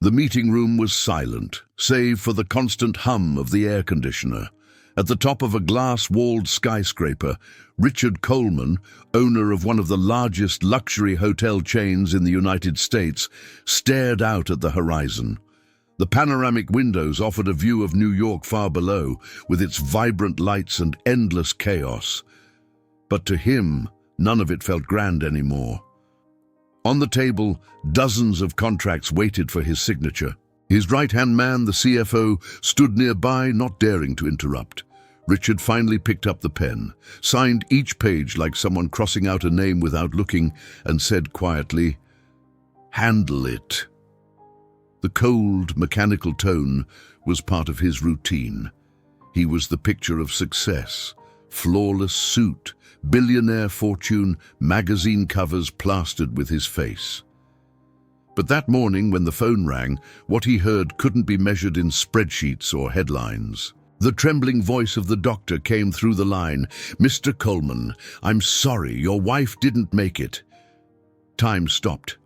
The meeting room was silent, save for the constant hum of the air conditioner. At the top of a glass-walled skyscraper, Richard Coleman, owner of one of the largest luxury hotel chains in the United States, stared out at the horizon. The panoramic windows offered a view of New York far below, with its vibrant lights and endless chaos. But to him, none of it felt grand anymore. On the table, dozens of contracts waited for his signature. His right-hand man, the CFO, stood nearby, not daring to interrupt. Richard finally picked up the pen, signed each page like someone crossing out a name without looking, and said quietly, "Handle it." The cold, mechanical tone was part of his routine. He was the picture of success. Flawless suit, billionaire fortune, magazine covers plastered with his face. But that morning when the phone rang, what he heard couldn't be measured in spreadsheets or headlines. The trembling voice of the doctor came through the line. "Mr. Coleman, I'm sorry, your wife didn't make it." Time stopped.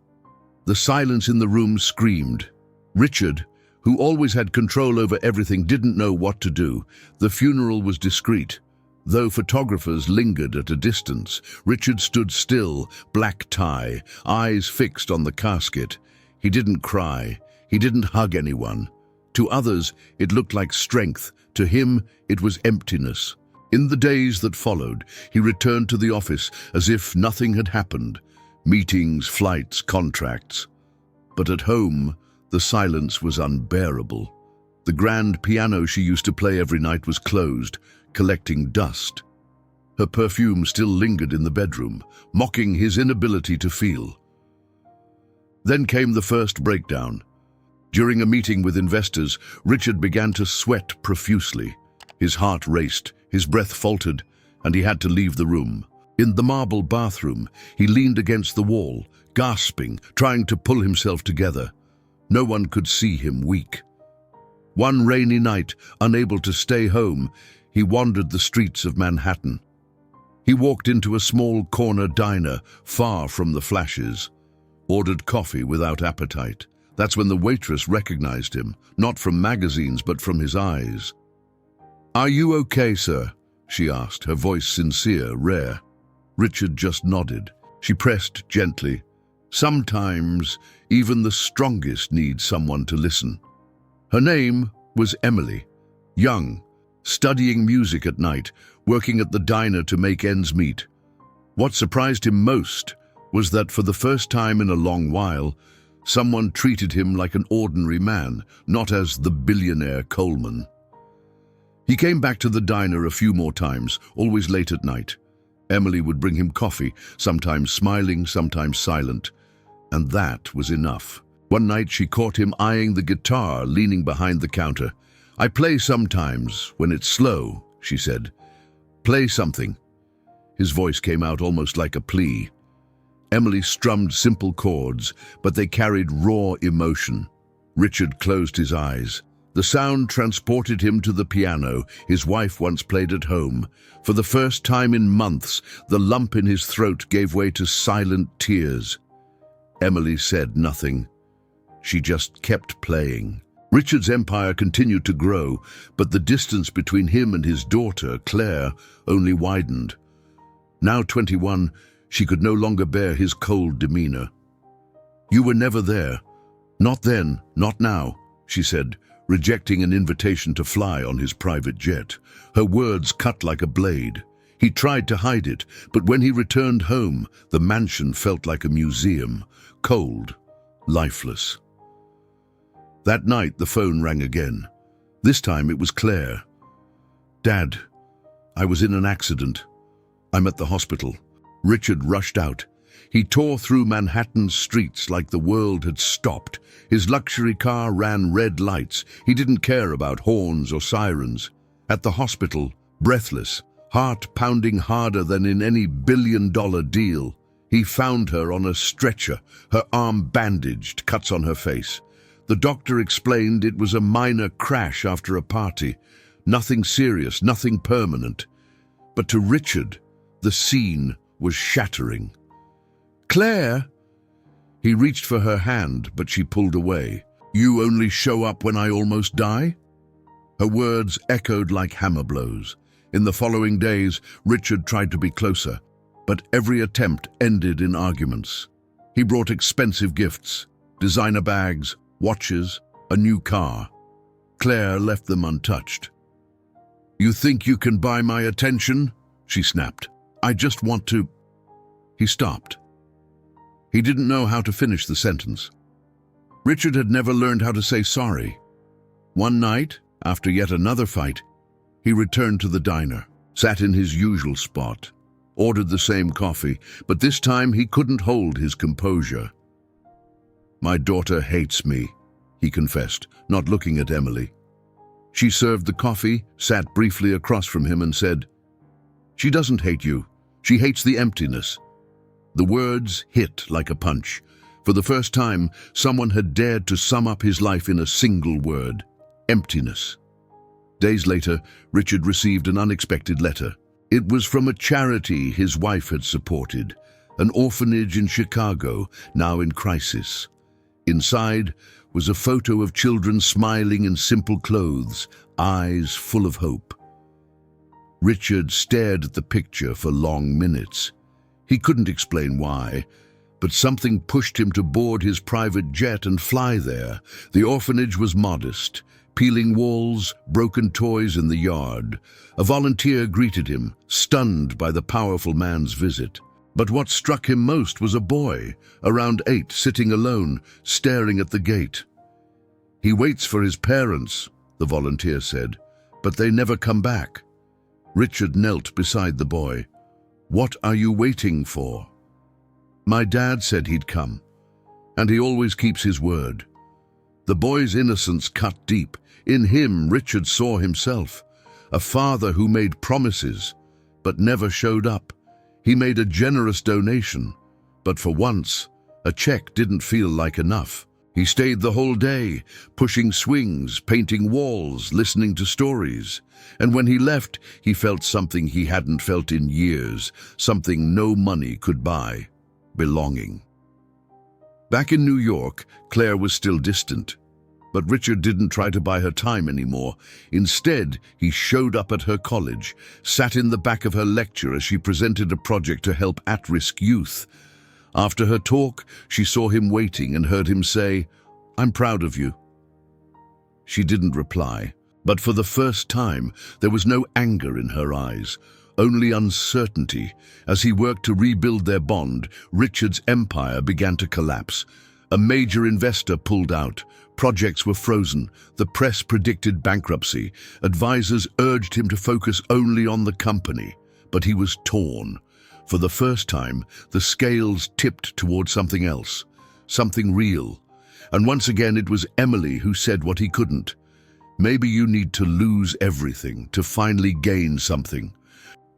The silence in the room screamed. Richard, who always had control over everything, didn't know what to do. The funeral was discreet. Though photographers lingered at a distance, Richard stood still, black tie, eyes fixed on the casket. He didn't cry. He didn't hug anyone. To others, it looked like strength. To him, it was emptiness. In the days that followed, he returned to the office as if nothing had happened. Meetings, flights, contracts. But at home, the silence was unbearable. The grand piano she used to play every night was closed, collecting dust. Her perfume still lingered in the bedroom, mocking his inability to feel. Then came the first breakdown. During a meeting with investors, Richard began to sweat profusely. His heart raced, his breath faltered, and he had to leave the room. In the marble bathroom, he leaned against the wall, gasping, trying to pull himself together. No one could see him weak. One rainy night, unable to stay home, he wandered the streets of Manhattan. He walked into a small corner diner, far from the flashes, ordered coffee without appetite. That's when the waitress recognized him, not from magazines but from his eyes. "Are you okay, sir?" she asked, her voice sincere, rare. Richard just nodded. She pressed gently. Sometimes, even the strongest need someone to listen. Her name was Emily, young, studying music at night, working at the diner to make ends meet. What surprised him most was that for the first time in a long while, someone treated him like an ordinary man, not as the billionaire Coleman. He came back to the diner a few more times, always late at night. Emily would bring him coffee, sometimes smiling, sometimes silent. And that was enough. One night she caught him eyeing the guitar, leaning behind the counter. "I play sometimes, when it's slow," she said. "Play something." His voice came out almost like a plea. Emily strummed simple chords, but they carried raw emotion. Richard closed his eyes. The sound transported him to the piano his wife once played at home. For the first time in months, the lump in his throat gave way to silent tears. Emily said nothing. She just kept playing. Richard's empire continued to grow, but the distance between him and his daughter, Claire, only widened. Now 21, she could no longer bear his cold demeanor. "You were never there. Not then, not now," she said, rejecting an invitation to fly on his private jet. Her words cut like a blade. He tried to hide it, but when he returned home, the mansion felt like a museum, cold, lifeless. That night, the phone rang again. This time it was Claire. "Dad, I was in an accident. I'm at the hospital." Richard rushed out. He tore through Manhattan's streets like the world had stopped. His luxury car ran red lights. He didn't care about horns or sirens. At the hospital, breathless, heart pounding harder than in any billion-dollar deal, he found her on a stretcher, her arm bandaged, cuts on her face. The doctor explained it was a minor crash after a party. Nothing serious, nothing permanent. But to Richard, the scene was shattering. "Claire!" He reached for her hand, but she pulled away. You only show up when I almost die? Her words echoed like hammer blows. In the following days, Richard tried to be closer, but every attempt ended in arguments. He brought expensive gifts, designer bags, watches, a new car. Claire left them untouched. You think you can buy my attention? She snapped. I just want to... He stopped. He didn't know how to finish the sentence. Richard had never learned how to say sorry. One night, after yet another fight, he returned to the diner, sat in his usual spot, ordered the same coffee, but this time he couldn't hold his composure. My daughter hates me, he confessed, not looking at Emily. She served the coffee, sat briefly across from him and said, She doesn't hate you. She hates the emptiness. The words hit like a punch. For the first time, someone had dared to sum up his life in a single word: emptiness. Days later, Richard received an unexpected letter. It was from a charity his wife had supported, an orphanage in Chicago, now in crisis. Inside was a photo of children smiling in simple clothes, eyes full of hope. Richard stared at the picture for long minutes. He couldn't explain why, but something pushed him to board his private jet and fly there. The orphanage was modest, peeling walls, broken toys in the yard. A volunteer greeted him, stunned by the powerful man's visit. But what struck him most was a boy, around 8, sitting alone, staring at the gate. He waits for his parents, the volunteer said, but they never come back. Richard knelt beside the boy. What are you waiting for? My dad said he'd come, and he always keeps his word. The boy's innocence cut deep. In him, Richard saw himself, a father who made promises, but never showed up. He made a generous donation, but for once, a check didn't feel like enough. He stayed the whole day, pushing swings, painting walls, listening to stories. And when he left, he felt something he hadn't felt in years, something no money could buy: belonging. Back in New York, Claire was still distant. But Richard didn't try to buy her time anymore. Instead, he showed up at her college, sat in the back of her lecture as she presented a project to help at-risk youth. After her talk, she saw him waiting and heard him say, "I'm proud of you." She didn't reply, but for the first time, there was no anger in her eyes, only uncertainty. As he worked to rebuild their bond, Richard's empire began to collapse. A major investor pulled out. Projects were frozen. The press predicted bankruptcy. Advisors urged him to focus only on the company. But he was torn. For the first time, the scales tipped toward something else, something real. And once again, it was Emily who said what he couldn't. Maybe you need to lose everything to finally gain something.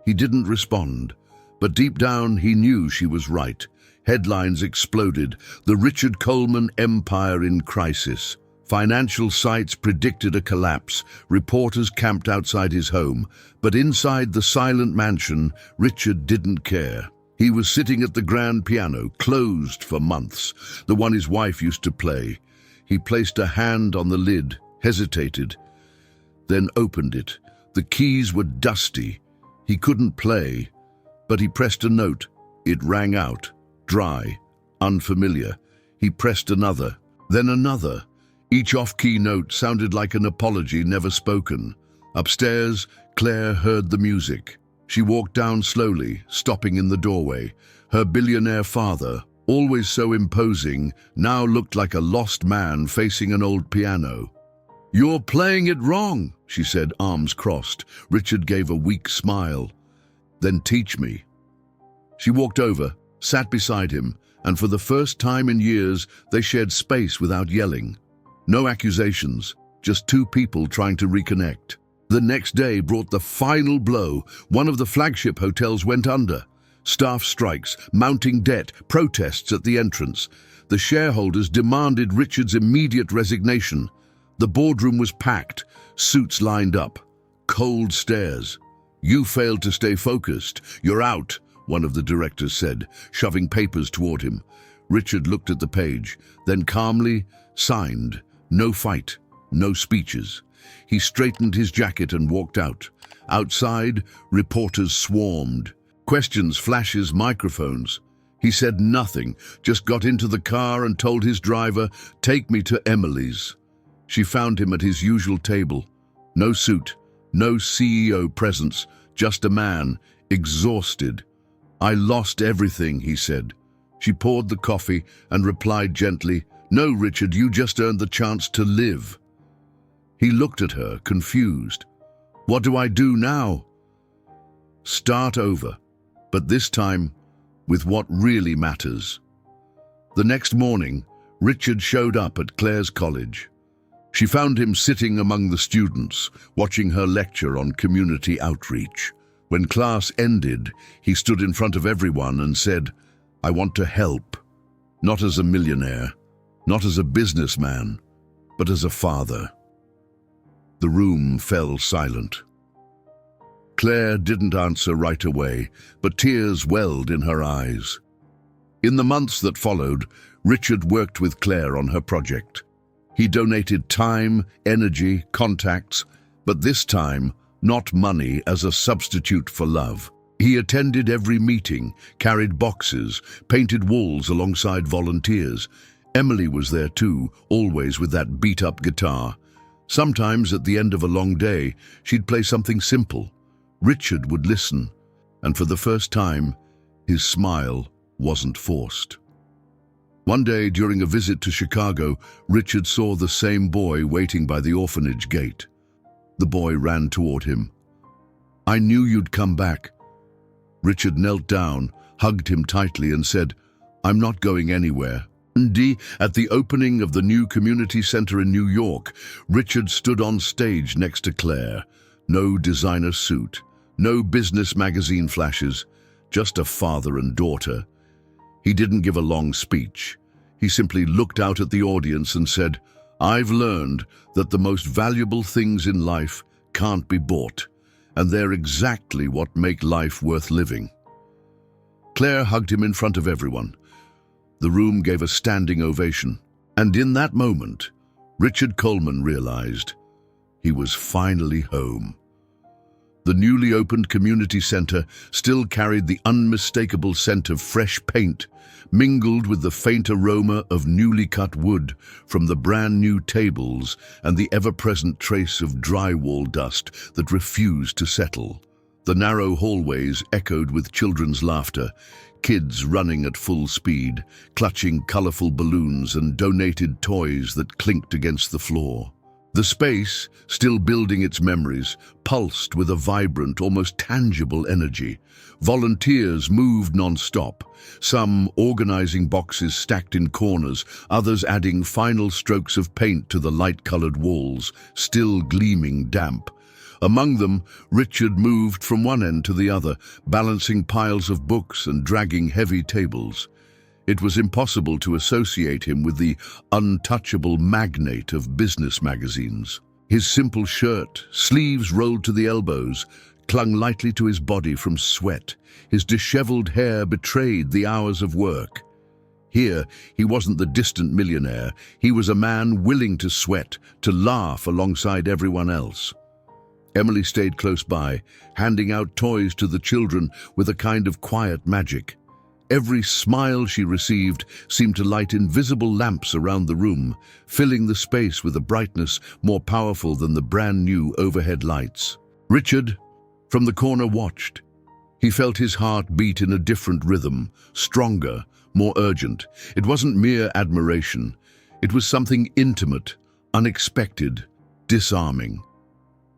He didn't respond, but deep down he knew she was right. Headlines exploded. The Richard Coleman empire in crisis. Financial sites predicted a collapse. Reporters camped outside his home. But inside the silent mansion, Richard didn't care. He was sitting at the grand piano, closed for months, the one his wife used to play. He placed a hand on the lid, hesitated, then opened it. The keys were dusty. He couldn't play, but he pressed a note. It rang out. Dry, unfamiliar. He pressed another, then another. Each off-key note sounded like an apology never spoken. Upstairs, Claire heard the music. She walked down slowly, stopping in the doorway. Her billionaire father, always so imposing, now looked like a lost man facing an old piano. "You're playing it wrong," she said, arms crossed. Richard gave a weak smile. "Then teach me." She walked over, sat beside him, and for the first time in years, they shared space without yelling. No accusations, just two people trying to reconnect. The next day brought the final blow. One of the flagship hotels went under. Staff strikes, mounting debt, protests at the entrance. The shareholders demanded Richard's immediate resignation. The boardroom was packed, suits lined up, cold stares. "You failed to stay focused. You're out," one of the directors said, shoving papers toward him. Richard looked at the page, then calmly signed, No fight, no speeches. He straightened his jacket and walked out. Outside, reporters swarmed. Questions, flashes, microphones. He said nothing, just got into the car and told his driver, "Take me to Emily's." She found him at his usual table. No suit, no CEO presence, just a man, exhausted. "I lost everything," he said. She poured the coffee and replied gently, "No, Richard, you just earned the chance to live." He looked at her, confused. "What do I do now?" "Start over, but this time with what really matters." The next morning, Richard showed up at Claire's college. She found him sitting among the students, watching her lecture on community outreach. When class ended, he stood in front of everyone and said, "I want to help, not as a millionaire, not as a businessman, but as a father." The room fell silent. Claire didn't answer right away, but tears welled in her eyes. In the months that followed, Richard worked with Claire on her project. He donated time, energy, contacts, but this time, not money as a substitute for love. He attended every meeting, carried boxes, painted walls alongside volunteers. Emily was there too, always with that beat-up guitar. Sometimes, at the end of a long day, she'd play something simple. Richard would listen, and for the first time, his smile wasn't forced. One day, during a visit to Chicago, Richard saw the same boy waiting by the orphanage gate. The boy ran toward him. "I knew you'd come back." Richard knelt down, hugged him tightly and said, "I'm not going anywhere." At the opening of the new community center in New York, Richard stood on stage next to Claire. No designer suit, no business magazine flashes, just a father and daughter. He didn't give a long speech. He simply looked out at the audience and said, "I've learned that the most valuable things in life can't be bought, and they're exactly what make life worth living." Claire hugged him in front of everyone. The room gave a standing ovation, and in that moment, Richard Coleman realized he was finally home. The newly opened community center still carried the unmistakable scent of fresh paint, mingled with the faint aroma of newly cut wood from the brand new tables and the ever-present trace of drywall dust that refused to settle. The narrow hallways echoed with children's laughter, kids running at full speed, clutching colorful balloons and donated toys that clinked against the floor. The space, still building its memories, pulsed with a vibrant, almost tangible energy. Volunteers moved non-stop, some organizing boxes stacked in corners, others adding final strokes of paint to the light-colored walls, still gleaming damp. Among them, Richard moved from one end to the other, balancing piles of books and dragging heavy tables. It was impossible to associate him with the untouchable magnate of business magazines. His simple shirt, sleeves rolled to the elbows, clung lightly to his body from sweat. His disheveled hair betrayed the hours of work. Here, he wasn't the distant millionaire. He was a man willing to sweat, to laugh alongside everyone else. Emily stayed close by, handing out toys to the children with a kind of quiet magic. Every smile she received seemed to light invisible lamps around the room, filling the space with a brightness more powerful than the brand new overhead lights. Richard, from the corner, watched. He felt his heart beat in a different rhythm, stronger, more urgent. It wasn't mere admiration. It was something intimate, unexpected, disarming.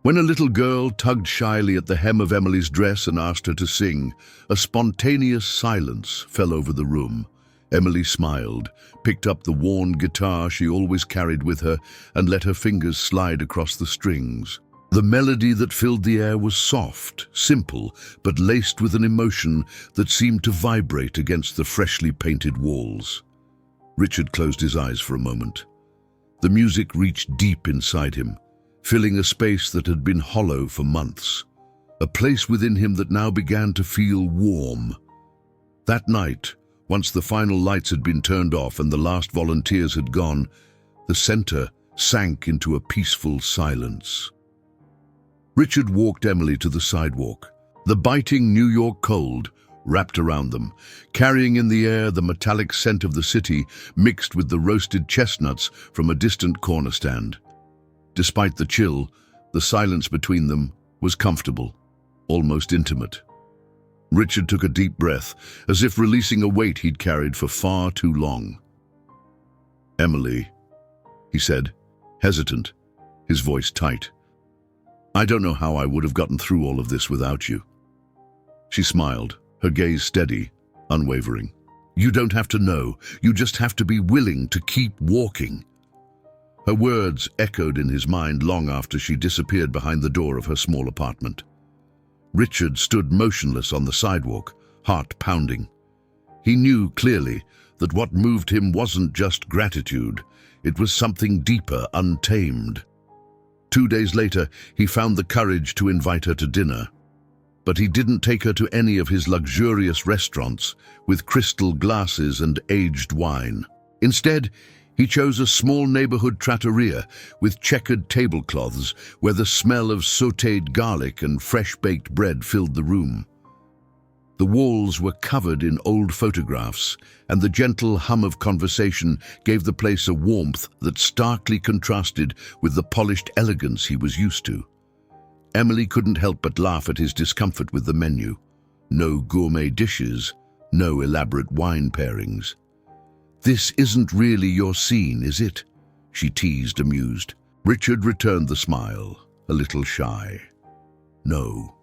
When a little girl tugged shyly at the hem of Emily's dress and asked her to sing, a spontaneous silence fell over the room. Emily smiled, picked up the worn guitar she always carried with her, and let her fingers slide across the strings. The melody that filled the air was soft, simple, but laced with an emotion that seemed to vibrate against the freshly painted walls. Richard closed his eyes for a moment. The music reached deep inside him, filling a space that had been hollow for months, a place within him that now began to feel warm. That night, once the final lights had been turned off and the last volunteers had gone, the center sank into a peaceful silence. Richard walked Emily to the sidewalk. The biting New York cold wrapped around them, carrying in the air the metallic scent of the city mixed with the roasted chestnuts from a distant corner stand. Despite the chill, the silence between them was comfortable, almost intimate. Richard took a deep breath, as if releasing a weight he'd carried for far too long. "Emily," he said, hesitant, his voice tight. "I don't know how I would have gotten through all of this without you." She smiled, her gaze steady, unwavering. "You don't have to know, you just have to be willing to keep walking." Her words echoed in his mind long after she disappeared behind the door of her small apartment. Richard stood motionless on the sidewalk, heart pounding. He knew clearly that what moved him wasn't just gratitude, it was something deeper, untamed. 2 days later, he found the courage to invite her to dinner. But he didn't take her to any of his luxurious restaurants with crystal glasses and aged wine. Instead, he chose a small neighborhood trattoria with checkered tablecloths where the smell of sautéed garlic and fresh-baked bread filled the room. The walls were covered in old photographs, and the gentle hum of conversation gave the place a warmth that starkly contrasted with the polished elegance he was used to. Emily couldn't help but laugh at his discomfort with the menu. No gourmet dishes, no elaborate wine pairings. "This isn't really your scene, is it?" she teased, amused. Richard returned the smile, a little shy. "No,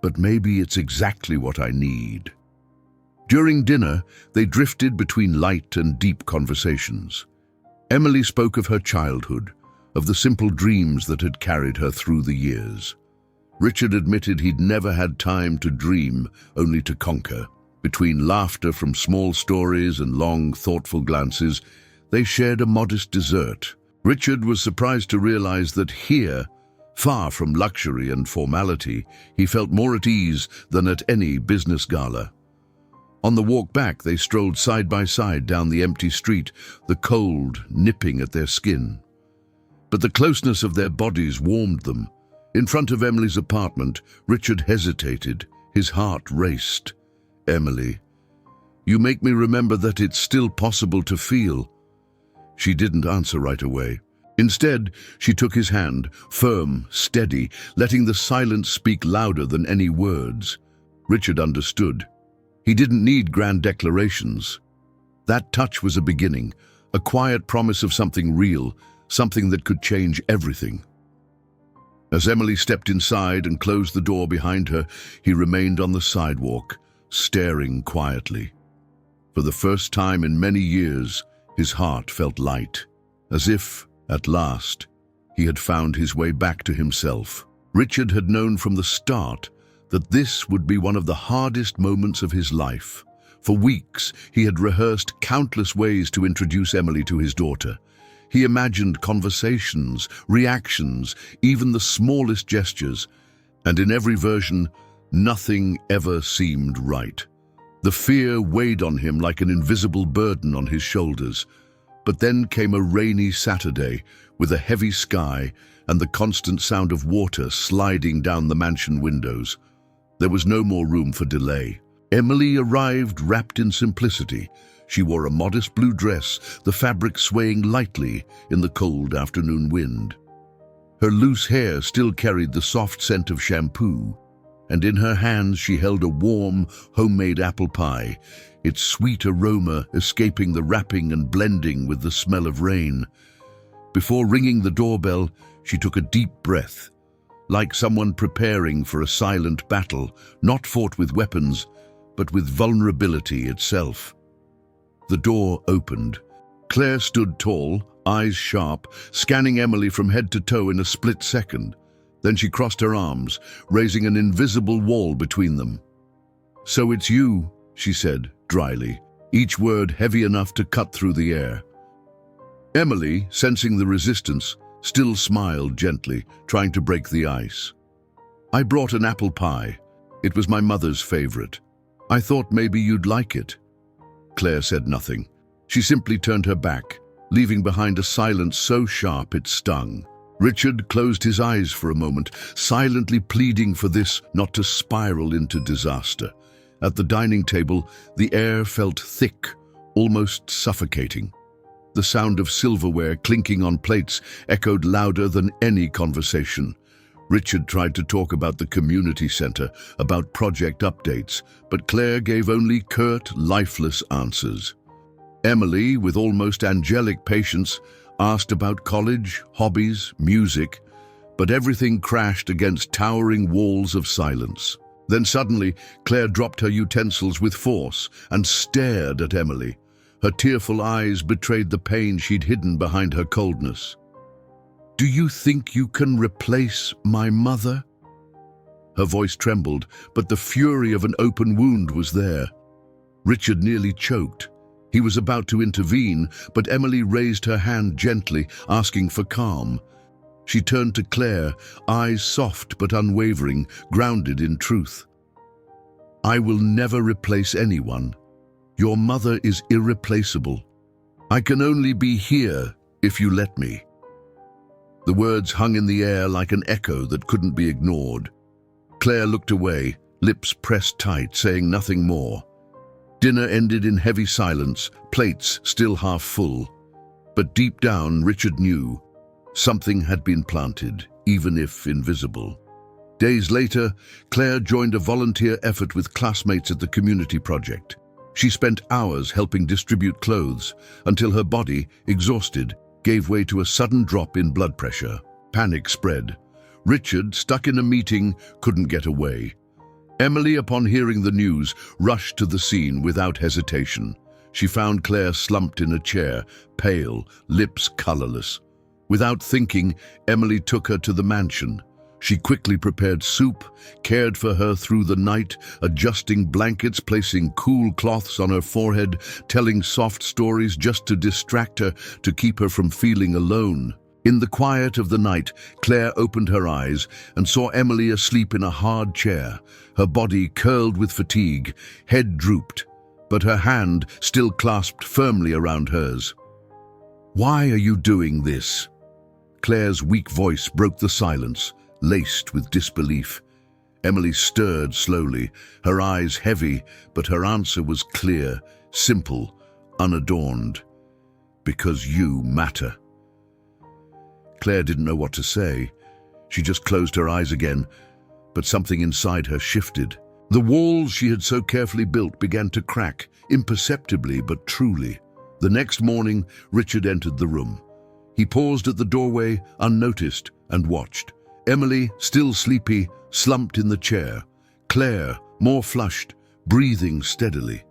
but maybe it's exactly what I need." During dinner, they drifted between light and deep conversations. Emily spoke of her childhood, of the simple dreams that had carried her through the years. Richard admitted he'd never had time to dream, only to conquer. Between laughter from small stories and long, thoughtful glances, they shared a modest dessert. Richard was surprised to realize that here, far from luxury and formality, he felt more at ease than at any business gala. On the walk back, they strolled side by side down the empty street, the cold nipping at their skin. But the closeness of their bodies warmed them. In front of Emily's apartment, Richard hesitated. His heart raced. "Emily, you make me remember that it's still possible to feel." She didn't answer right away. Instead, she took his hand, firm, steady, letting the silence speak louder than any words. Richard understood. He didn't need grand declarations. That touch was a beginning, a quiet promise of something real, something that could change everything. As Emily stepped inside and closed the door behind her, he remained on the sidewalk, staring quietly. For the first time in many years, his heart felt light, as if, at last, he had found his way back to himself. Richard had known from the start that this would be one of the hardest moments of his life. For weeks, he had rehearsed countless ways to introduce Emily to his daughter. He imagined conversations, reactions, even the smallest gestures, and in every version, nothing ever seemed right. The fear weighed on him like an invisible burden on his shoulders. But then came a rainy Saturday with a heavy sky and the constant sound of water sliding down the mansion windows. There was no more room for delay. Emily arrived wrapped in simplicity. She wore a modest blue dress, the fabric swaying lightly in the cold afternoon wind. Her loose hair still carried the soft scent of shampoo, and in her hands she held a warm, homemade apple pie, its sweet aroma escaping the wrapping and blending with the smell of rain. Before ringing the doorbell, she took a deep breath, like someone preparing for a silent battle, not fought with weapons, but with vulnerability itself. The door opened. Claire stood tall, eyes sharp, scanning Emily from head to toe in a split second. Then she crossed her arms, raising an invisible wall between them. "So it's you," she said, dryly, each word heavy enough to cut through the air. Emily, sensing the resistance, still smiled gently, trying to break the ice. "I brought an apple pie. It was my mother's favorite. I thought maybe you'd like it." Claire said nothing. She simply turned her back, leaving behind a silence so sharp it stung. Richard closed his eyes for a moment, silently pleading for this not to spiral into disaster. At the dining table, the air felt thick, almost suffocating. The sound of silverware clinking on plates echoed louder than any conversation. Richard tried to talk about the community center, about project updates, but Claire gave only curt, lifeless answers. Emily, with almost angelic patience, asked about college, hobbies, music, but everything crashed against towering walls of silence. Then suddenly, Claire dropped her utensils with force and stared at Emily. Her tearful eyes betrayed the pain she'd hidden behind her coldness. "Do you think you can replace my mother?" Her voice trembled, but the fury of an open wound was there. Richard nearly choked. He was about to intervene, but Emily raised her hand gently, asking for calm. She turned to Claire, eyes soft but unwavering, grounded in truth. "I will never replace anyone. Your mother is irreplaceable. I can only be here if you let me." The words hung in the air like an echo that couldn't be ignored. Claire looked away, lips pressed tight, saying nothing more. Dinner ended in heavy silence, plates still half full. But deep down, Richard knew something had been planted, even if invisible. Days later, Claire joined a volunteer effort with classmates at the community project. She spent hours helping distribute clothes until her body, exhausted, gave way to a sudden drop in blood pressure. Panic spread. Richard, stuck in a meeting, couldn't get away. Emily, upon hearing the news, rushed to the scene without hesitation. She found Claire slumped in a chair, pale, lips colorless. Without thinking, Emily took her to the mansion. She quickly prepared soup, cared for her through the night, adjusting blankets, placing cool cloths on her forehead, telling soft stories just to distract her, to keep her from feeling alone. In the quiet of the night, Claire opened her eyes and saw Emily asleep in a hard chair, her body curled with fatigue, head drooped, but her hand still clasped firmly around hers. "Why are you doing this?" Claire's weak voice broke the silence, laced with disbelief. Emily stirred slowly, her eyes heavy, but her answer was clear, simple, unadorned. "Because you matter." Claire didn't know what to say. She just closed her eyes again, but something inside her shifted. The walls she had so carefully built began to crack, imperceptibly but truly. The next morning, Richard entered the room. He paused at the doorway, unnoticed, and watched. Emily, still sleepy, slumped in the chair. Claire, more flushed, breathing steadily.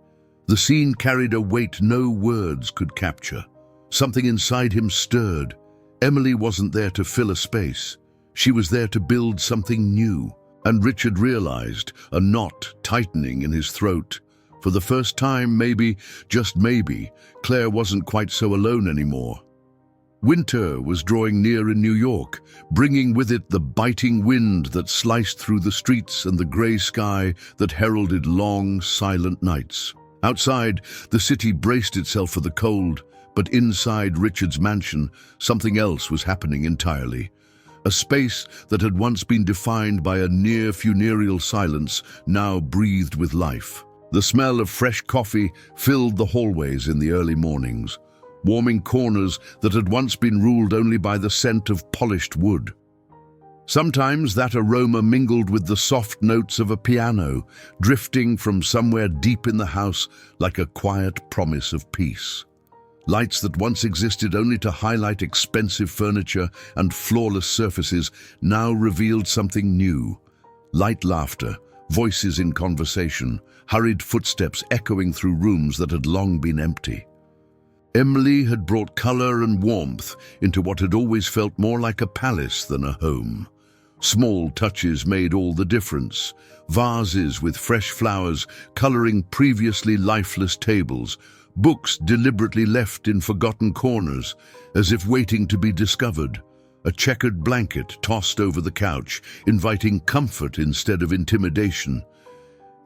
The scene carried a weight no words could capture. Something inside him stirred. Emily wasn't there to fill a space. She was there to build something new. And Richard realized, a knot tightening in his throat. For the first time, maybe, just maybe, Claire wasn't quite so alone anymore. Winter was drawing near in New York, bringing with it the biting wind that sliced through the streets and the gray sky that heralded long, silent nights. Outside, the city braced itself for the cold, but inside Richard's mansion, something else was happening entirely. A space that had once been defined by a near funereal silence now breathed with life. The smell of fresh coffee filled the hallways in the early mornings, warming corners that had once been ruled only by the scent of polished wood. Sometimes that aroma mingled with the soft notes of a piano, drifting from somewhere deep in the house like a quiet promise of peace. Lights that once existed only to highlight expensive furniture and flawless surfaces now revealed something new. Light laughter, voices in conversation, hurried footsteps echoing through rooms that had long been empty. Emily had brought color and warmth into what had always felt more like a palace than a home. Small touches made all the difference. Vases with fresh flowers coloring previously lifeless tables, books deliberately left in forgotten corners, as if waiting to be discovered. A checkered blanket tossed over the couch, inviting comfort instead of intimidation.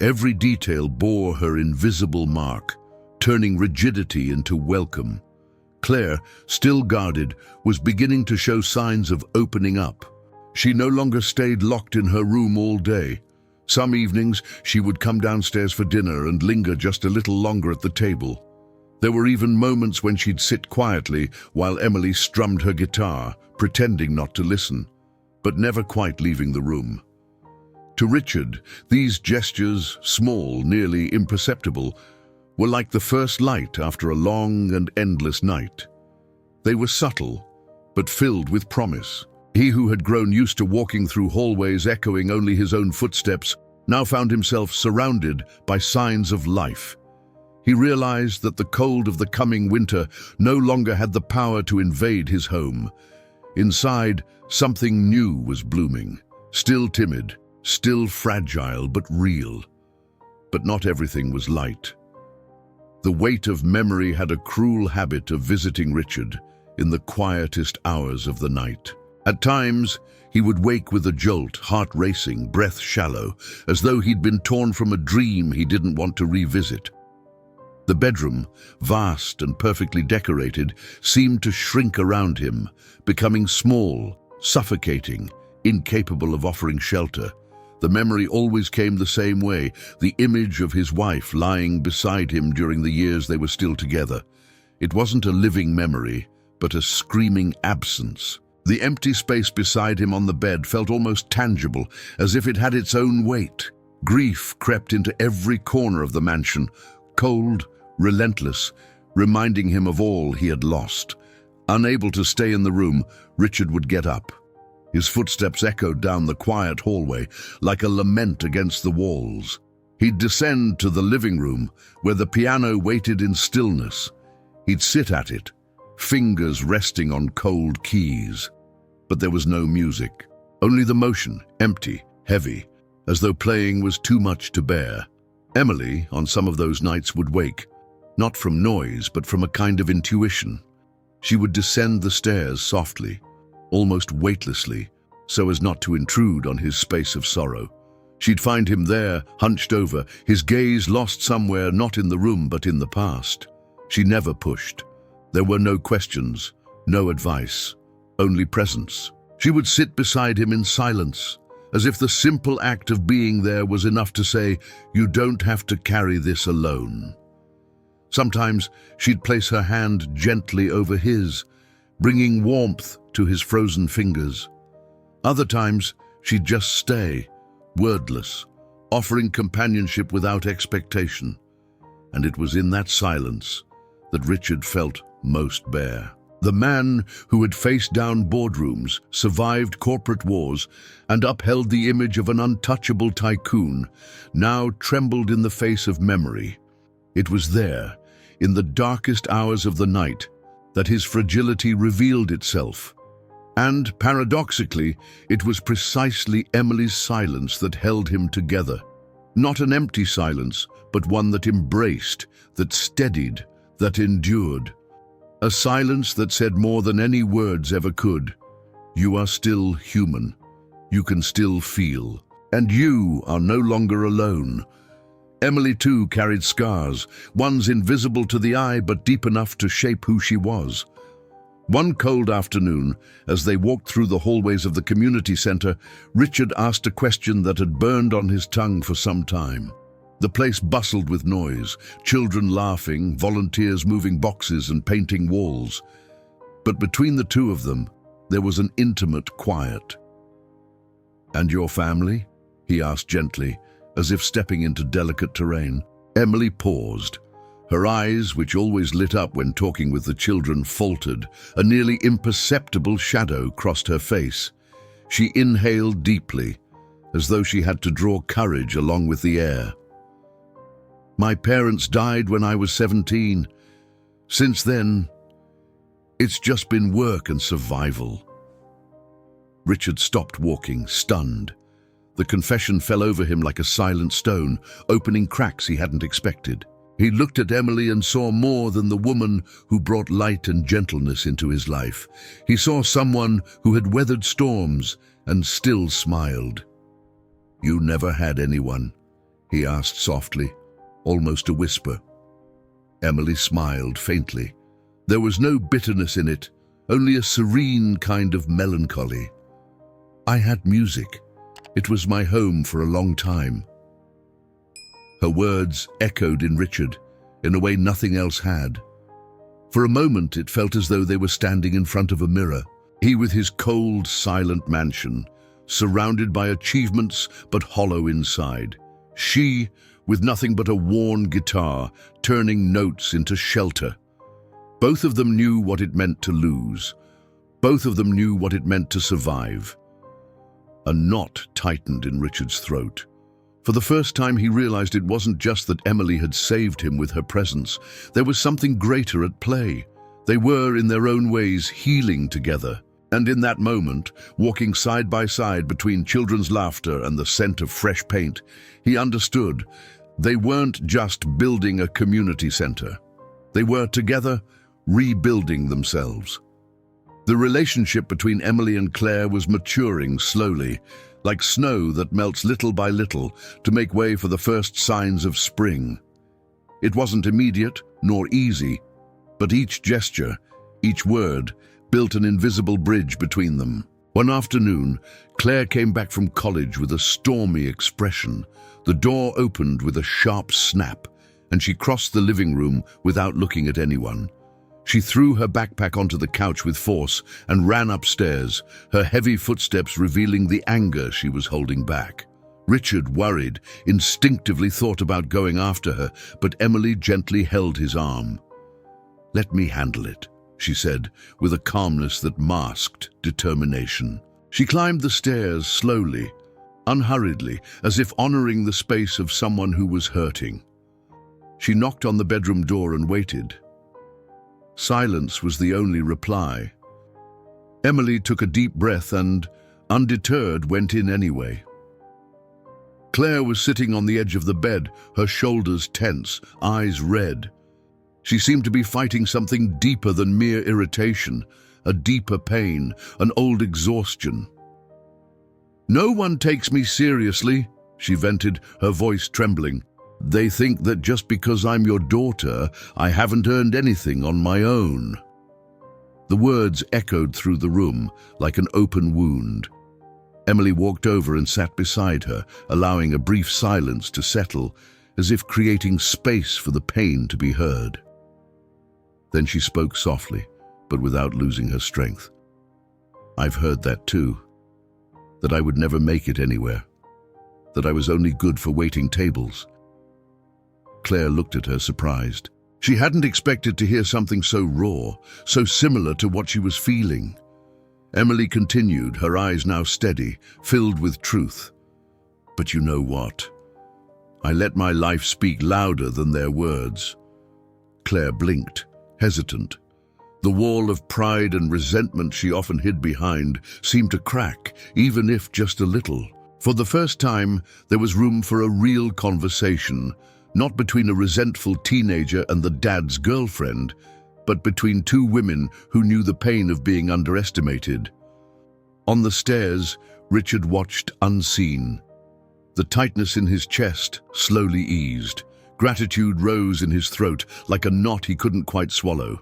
Every detail bore her invisible mark, turning rigidity into welcome. Claire, still guarded, was beginning to show signs of opening up. She no longer stayed locked in her room all day. Some evenings, she would come downstairs for dinner and linger just a little longer at the table. There were even moments when she'd sit quietly while Emily strummed her guitar, pretending not to listen, but never quite leaving the room. To Richard, these gestures, small, nearly imperceptible, were like the first light after a long and endless night. They were subtle, but filled with promise. He who had grown used to walking through hallways echoing only his own footsteps now found himself surrounded by signs of life. He realized that the cold of the coming winter no longer had the power to invade his home. Inside, something new was blooming, still timid, still fragile but real. But not everything was light. The weight of memory had a cruel habit of visiting Richard in the quietest hours of the night. At times, he would wake with a jolt, heart racing, breath shallow, as though he'd been torn from a dream he didn't want to revisit. The bedroom, vast and perfectly decorated, seemed to shrink around him, becoming small, suffocating, incapable of offering shelter. The memory always came the same way, the image of his wife lying beside him during the years they were still together. It wasn't a living memory, but a screaming absence. The empty space beside him on the bed felt almost tangible, as if it had its own weight. Grief crept into every corner of the mansion, cold, relentless, reminding him of all he had lost. Unable to stay in the room, Richard would get up. His footsteps echoed down the quiet hallway like a lament against the walls. He'd descend to the living room, where the piano waited in stillness. He'd sit at it, fingers resting on cold keys. But there was no music, only the motion, empty, heavy, as though playing was too much to bear. Emily, on some of those nights, would wake, not from noise, but from a kind of intuition. She would descend the stairs softly, almost weightlessly, so as not to intrude on his space of sorrow. She'd find him there, hunched over, his gaze lost somewhere not in the room but in the past. She never pushed. There were no questions, no advice, only presence. She would sit beside him in silence, as if the simple act of being there was enough to say, "You don't have to carry this alone." Sometimes she'd place her hand gently over his, bringing warmth to his frozen fingers. Other times, she'd just stay, wordless, offering companionship without expectation. And it was in that silence that Richard felt most bare. The man who had faced down boardrooms, survived corporate wars, and upheld the image of an untouchable tycoon, now trembled in the face of memory. It was there, in the darkest hours of the night, that his fragility revealed itself. And, paradoxically, it was precisely Emily's silence that held him together. Not an empty silence, but one that embraced, that steadied, that endured. A silence that said more than any words ever could. You are still human. You can still feel. And you are no longer alone. Emily too carried scars, ones invisible to the eye but deep enough to shape who she was. One cold afternoon, as they walked through the hallways of the community center, Richard asked a question that had burned on his tongue for some time. The place bustled with noise, children laughing, volunteers moving boxes and painting walls. But between the two of them, there was an intimate quiet. "And your family?" he asked gently, as if stepping into delicate terrain. Emily paused. Her eyes, which always lit up when talking with the children, faltered. A nearly imperceptible shadow crossed her face. She inhaled deeply, as though she had to draw courage along with the air. "My parents died when I was 17. Since then, it's just been work and survival." Richard stopped walking, stunned. The confession fell over him like a silent stone, opening cracks he hadn't expected. He looked at Emily and saw more than the woman who brought light and gentleness into his life. He saw someone who had weathered storms and still smiled. "You never had anyone?" he asked softly, almost a whisper. Emily smiled faintly, There was no bitterness in it, only a serene kind of melancholy. I had music. It was my home for a long time. Her words echoed in Richard in a way nothing else had. For a moment it felt as though they were standing in front of a mirror. He with his cold, silent mansion, surrounded by achievements but hollow inside. She with nothing but a worn guitar, turning notes into shelter. Both of them knew what it meant to lose. Both of them knew what it meant to survive. A knot tightened in Richard's throat. For the first time he realized it wasn't just that Emily had saved him with her presence. There was something greater at play. They were, in their own ways, healing together. And in that moment, walking side by side between children's laughter and the scent of fresh paint, he understood they weren't just building a community center. They were, together, rebuilding themselves. The relationship between Emily and Claire was maturing slowly, like snow that melts little by little to make way for the first signs of spring. It wasn't immediate nor easy, but each gesture, each word, built an invisible bridge between them. One afternoon, Claire came back from college with a stormy expression. The door opened with a sharp snap, and she crossed the living room without looking at anyone. She threw her backpack onto the couch with force and ran upstairs, her heavy footsteps revealing the anger she was holding back. Richard, worried, instinctively thought about going after her, but Emily gently held his arm. "Let me handle it," she said, with a calmness that masked determination. She climbed the stairs slowly, unhurriedly, as if honoring the space of someone who was hurting. She knocked on the bedroom door and waited. Silence was the only reply. Emily took a deep breath and, undeterred, went in anyway. Claire was sitting on the edge of the bed, her shoulders tense, eyes red. She seemed to be fighting something deeper than mere irritation, a deeper pain, an old exhaustion. "No one takes me seriously," she vented, her voice trembling. "They think that just because I'm your daughter, I haven't earned anything on my own." The words echoed through the room like an open wound. Emily walked over and sat beside her, allowing a brief silence to settle, as if creating space for the pain to be heard. Then she spoke softly, but without losing her strength. "I've heard that too. That I would never make it anywhere. That I was only good for waiting tables." Claire looked at her, surprised. She hadn't expected to hear something so raw, so similar to what she was feeling. Emily continued, her eyes now steady, filled with truth. "But you know what? I let my life speak louder than their words." Claire blinked, hesitant. The wall of pride and resentment she often hid behind seemed to crack, even if just a little. For the first time, there was room for a real conversation, not between a resentful teenager and the dad's girlfriend, but between two women who knew the pain of being underestimated. On the stairs, Richard watched unseen. The tightness in his chest slowly eased. Gratitude rose in his throat like a knot he couldn't quite swallow.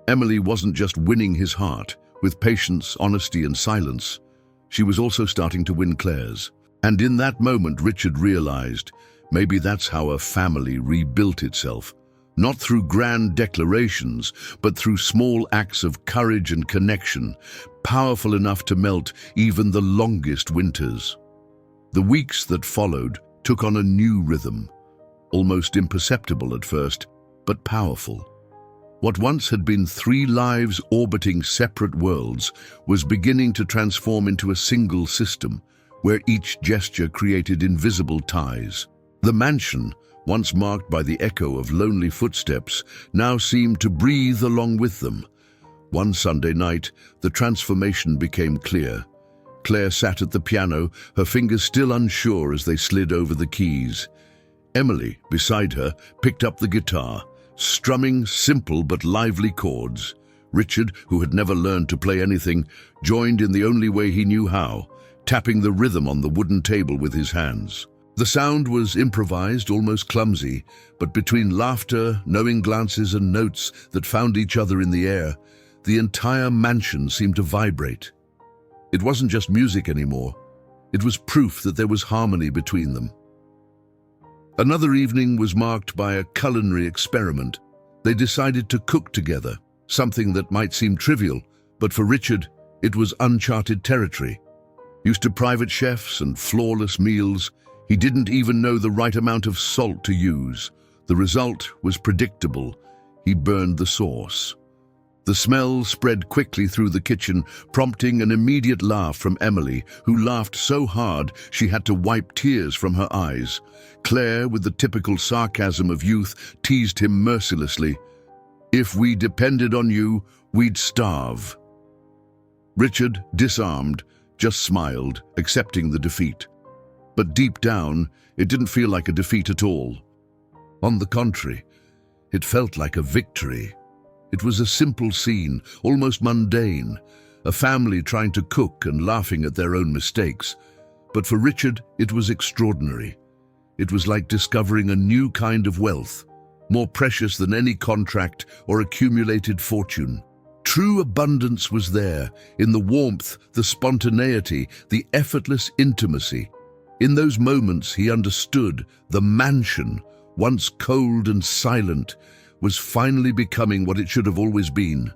Emily wasn't just winning his heart with patience, honesty, and silence. She was also starting to win Claire's. And in that moment, Richard realized maybe that's how a family rebuilt itself. Not through grand declarations, but through small acts of courage and connection, powerful enough to melt even the longest winters. The weeks that followed took on a new rhythm, almost imperceptible at first, but powerful. What once had been 3 lives orbiting separate worlds was beginning to transform into a single system, where each gesture created invisible ties. The mansion, once marked by the echo of lonely footsteps, now seemed to breathe along with them. One Sunday night, the transformation became clear. Claire sat at the piano, her fingers still unsure as they slid over the keys. Emily, beside her, picked up the guitar, strumming simple but lively chords. Richard, who had never learned to play anything, joined in the only way he knew how, tapping the rhythm on the wooden table with his hands. The sound was improvised, almost clumsy, but between laughter, knowing glances and notes that found each other in the air, the entire mansion seemed to vibrate. It wasn't just music anymore. It was proof that there was harmony between them. Another evening was marked by a culinary experiment. They decided to cook together, something that might seem trivial, but for Richard, it was uncharted territory. Used to private chefs and flawless meals, he didn't even know the right amount of salt to use. The result was predictable. He burned the sauce. The smell spread quickly through the kitchen, prompting an immediate laugh from Emily, who laughed so hard she had to wipe tears from her eyes. Claire, with the typical sarcasm of youth, teased him mercilessly. "If we depended on you, we'd starve." Richard, disarmed, just smiled, accepting the defeat. But deep down, it didn't feel like a defeat at all. On the contrary, it felt like a victory. It was a simple scene, almost mundane, a family trying to cook and laughing at their own mistakes. But for Richard, it was extraordinary. It was like discovering a new kind of wealth, more precious than any contract or accumulated fortune. True abundance was there, in the warmth, the spontaneity, the effortless intimacy. In those moments, he understood the mansion, once cold and silent, was finally becoming what it should have always been,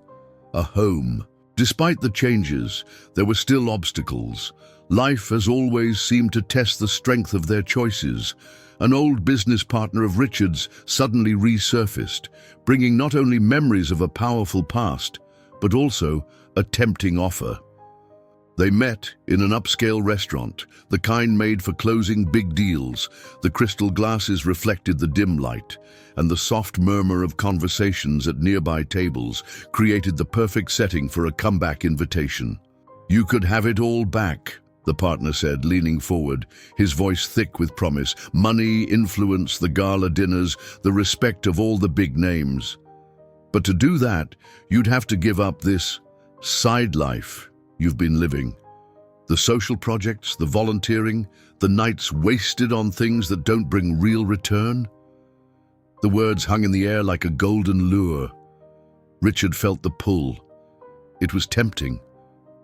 a home. Despite the changes, there were still obstacles. Life, as always, seemed to test the strength of their choices. An old business partner of Richard's suddenly resurfaced, bringing not only memories of a powerful past, but also a tempting offer. They met in an upscale restaurant, the kind made for closing big deals. The crystal glasses reflected the dim light, and the soft murmur of conversations at nearby tables created the perfect setting for a comeback invitation. "You could have it all back," the partner said, leaning forward, his voice thick with promise. "Money, influence, the gala dinners, the respect of all the big names. But to do that, you'd have to give up this side life you've been living. The social projects, the volunteering, the nights wasted on things that don't bring real return." The words hung in the air like a golden lure. Richard felt the pull. It was tempting.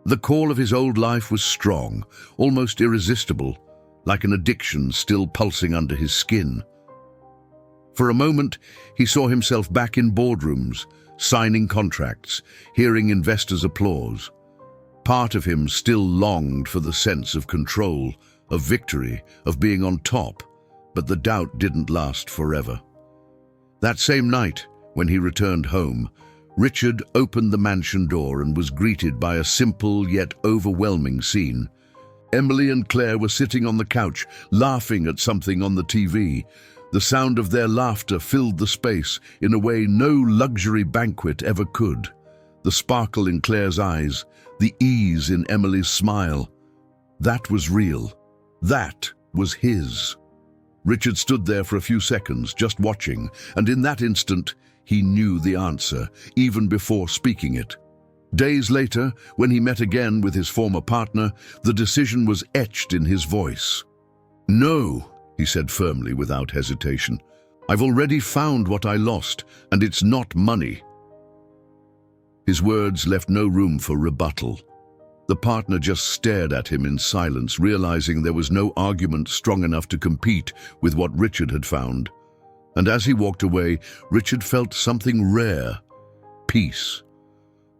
The call of his old life was strong, almost irresistible, like an addiction still pulsing under his skin. For a moment, he saw himself back in boardrooms, signing contracts, hearing investors' applause. Part of him still longed for the sense of control, of victory, of being on top, but the doubt didn't last forever. That same night, when he returned home, Richard opened the mansion door and was greeted by a simple yet overwhelming scene. Emily and Claire were sitting on the couch, laughing at something on the TV. The sound of their laughter filled the space in a way no luxury banquet ever could. The sparkle in Claire's eyes, the ease in Emily's smile. That was real. That was his. Richard stood there for a few seconds, just watching, and in that instant, he knew the answer, even before speaking it. Days later, when he met again with his former partner, the decision was etched in his voice. "No," he said firmly, without hesitation. "I've already found what I lost, and it's not money." His words left no room for rebuttal. The partner just stared at him in silence, realizing there was no argument strong enough to compete with what Richard had found. And as he walked away, Richard felt something rare: peace.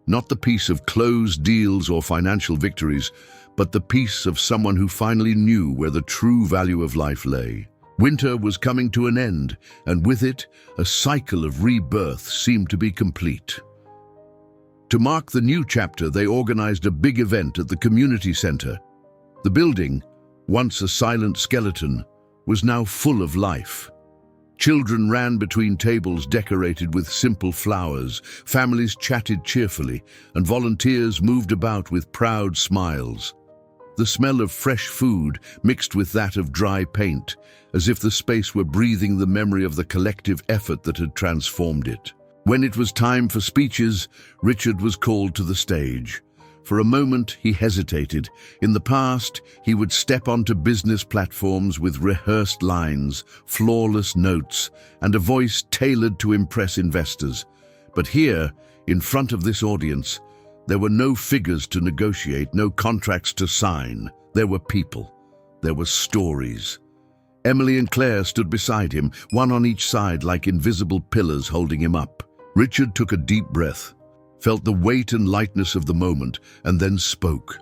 Not the peace of closed deals or financial victories, but the peace of someone who finally knew where the true value of life lay. Winter was coming to an end, and with it, a cycle of rebirth seemed to be complete. To mark the new chapter, they organized a big event at the community center. The building, once a silent skeleton, was now full of life. Children ran between tables decorated with simple flowers, families chatted cheerfully, and volunteers moved about with proud smiles. The smell of fresh food mixed with that of dry paint, as if the space were breathing the memory of the collective effort that had transformed it. When it was time for speeches, Richard was called to the stage. For a moment, he hesitated. In the past, he would step onto business platforms with rehearsed lines, flawless notes, and a voice tailored to impress investors. But here, in front of this audience, there were no figures to negotiate, no contracts to sign. There were people. There were stories. Emily and Claire stood beside him, one on each side like invisible pillars holding him up. Richard took a deep breath, felt the weight and lightness of the moment, and then spoke.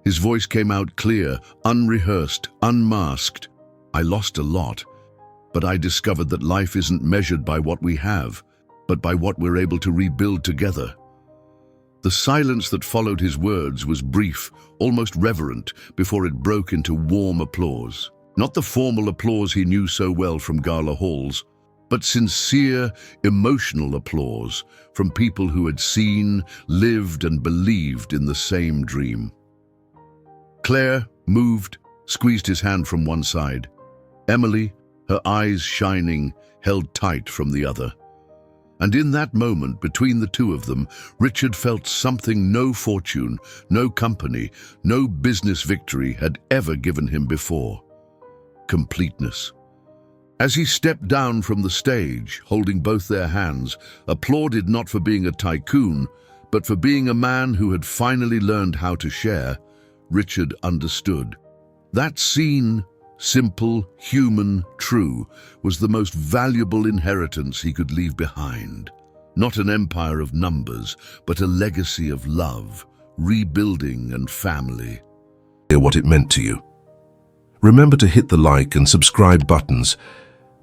His voice came out clear, unrehearsed, unmasked. "I lost a lot, but I discovered that life isn't measured by what we have, but by what we're able to rebuild together." The silence that followed his words was brief, almost reverent, before it broke into warm applause. Not the formal applause he knew so well from gala halls, but sincere, emotional applause from people who had seen, lived, and believed in the same dream. Claire, moved, squeezed his hand from one side. Emily, her eyes shining, held tight from the other. And in that moment, between the two of them, Richard felt something no fortune, no company, no business victory had ever given him before. Completeness. As he stepped down from the stage, holding both their hands, applauded not for being a tycoon, but for being a man who had finally learned how to share, Richard understood. That scene, simple, human, true, was the most valuable inheritance he could leave behind. Not an empire of numbers, but a legacy of love, rebuilding, and family. Hear what it meant to you. Remember to hit the like and subscribe buttons.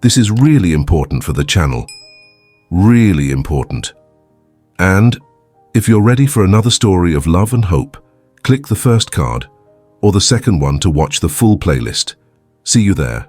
This is really important for the channel. Really important. And if you're ready for another story of love and hope, click the first card or the second one to watch the full playlist. See you there.